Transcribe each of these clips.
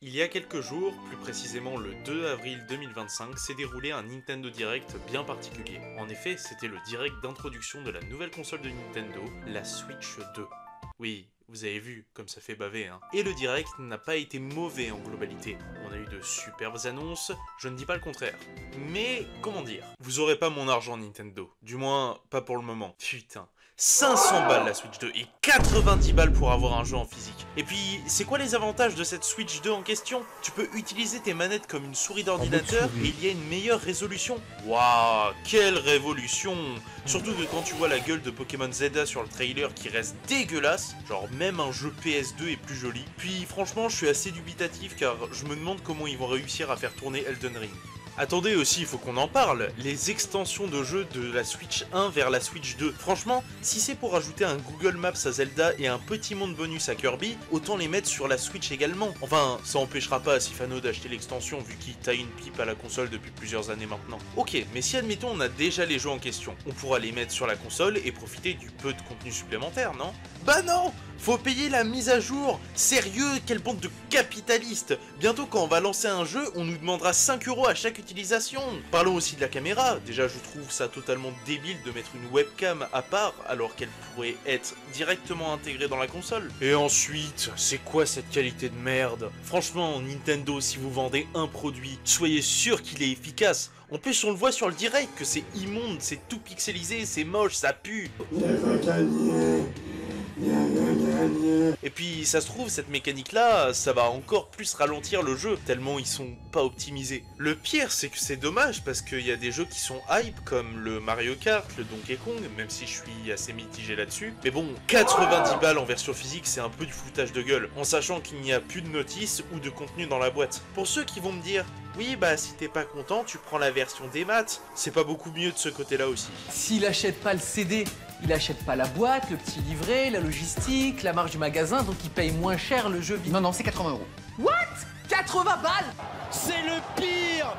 Il y a quelques jours, plus précisément le 2 avril 2025, s'est déroulé un Nintendo Direct bien particulier. En effet, c'était le direct d'introduction de la nouvelle console de Nintendo, la Switch 2. Oui, vous avez vu, comme ça fait baver, hein. Et le direct n'a pas été mauvais en globalité. On a eu de superbes annonces, je ne dis pas le contraire. Mais, comment dire, vous aurez pas mon argent Nintendo. Du moins, pas pour le moment. Putain. 500 balles la Switch 2 et 90 balles pour avoir un jeu en physique. Et puis, c'est quoi les avantages de cette Switch 2 en question? Tu peux utiliser tes manettes comme une souris d'ordinateur et il y a une meilleure résolution. Waouh, quelle révolution! Surtout que quand tu vois la gueule de Pokémon Zelda sur le trailer qui reste dégueulasse, genre même un jeu PS2 est plus joli. Puis franchement, je suis assez dubitatif car je me demande comment ils vont réussir à faire tourner Elden Ring. Attendez aussi, il faut qu'on en parle, les extensions de jeu de la Switch 1 vers la Switch 2. Franchement, si c'est pour ajouter un Google Maps à Zelda et un petit monde bonus à Kirby, autant les mettre sur la Switch également. Enfin, ça empêchera pas à Sifano d'acheter l'extension vu qu'il taille une pipe à la console depuis plusieurs années maintenant. Ok, mais si admettons on a déjà les jeux en question, on pourra les mettre sur la console et profiter du peu de contenu supplémentaire, non? Bah non! Faut payer la mise à jour! Sérieux, quelle bande de capitalistes! Bientôt quand on va lancer un jeu, on nous demandera 5 € à chaque utilisation! Parlons aussi de la caméra, déjà je trouve ça totalement débile de mettre une webcam à part alors qu'elle pourrait être directement intégrée dans la console. Et ensuite, c'est quoi cette qualité de merde? Franchement, Nintendo, si vous vendez un produit, soyez sûr qu'il est efficace. En plus, on le voit sur le direct que c'est immonde, c'est tout pixelisé, c'est moche, ça pue. Et puis ça se trouve cette mécanique là ça va encore plus ralentir le jeu tellement ils sont pas optimisés. Le pire c'est que c'est dommage parce qu'il y a des jeux qui sont hype comme le Mario Kart, le Donkey Kong, même si je suis assez mitigé là-dessus. Mais bon, 90 balles en version physique c'est un peu du foutage de gueule en sachant qu'il n'y a plus de notices ou de contenu dans la boîte. Pour ceux qui vont me dire oui bah si t'es pas content tu prends la version des maths, c'est pas beaucoup mieux de ce côté là aussi. S'il achète pas le CD, il achète pas la boîte, le petit livret, la logistique, la marge du magasin, donc il paye moins cher le jeu. Non, c'est 80 €. What? 80 balles? C'est le pire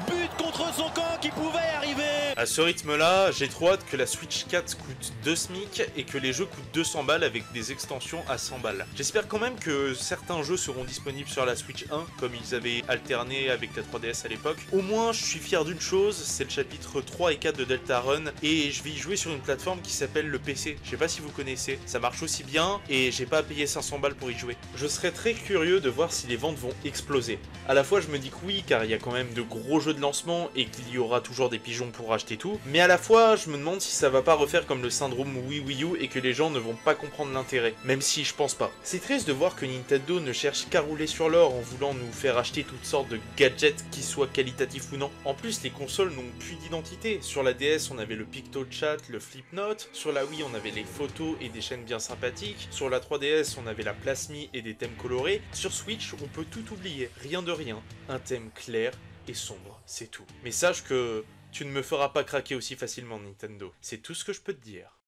but contre son camp qui pouvait arriver. À ce rythme-là, j'ai trop hâte que la Switch 4 coûte 2 SMIC et que les jeux coûtent 200 balles avec des extensions à 100 balles. J'espère quand même que certains jeux seront disponibles sur la Switch 1, comme ils avaient alterné avec la 3DS à l'époque. Au moins, je suis fier d'une chose, c'est le chapitre 3 et 4 de Deltarune, et je vais y jouer sur une plateforme qui s'appelle le PC. Je sais pas si vous connaissez, ça marche aussi bien, et j'ai pas à payer 500 balles pour y jouer. Je serais très curieux de voir si les ventes vont exploser. À la fois, je me dis que oui, car il y a quand même de gros jeux de lancement, et qu'il y aura toujours des pigeons pour acheter tout, mais à la fois je me demande si ça va pas refaire comme le syndrome Wii U et que les gens ne vont pas comprendre l'intérêt, même si je pense pas. C'est triste de voir que Nintendo ne cherche qu'à rouler sur l'or en voulant nous faire acheter toutes sortes de gadgets qui soient qualitatifs ou non. En plus les consoles n'ont plus d'identité. Sur la DS on avait le PictoChat, le Flipnote, sur la Wii on avait les photos et des chaînes bien sympathiques, sur la 3DS on avait la Plasmi et des thèmes colorés, sur Switch on peut tout oublier, rien de rien, un thème clair et sombre, c'est tout. Mais sache que tu ne me feras pas craquer aussi facilement, Nintendo. C'est tout ce que je peux te dire.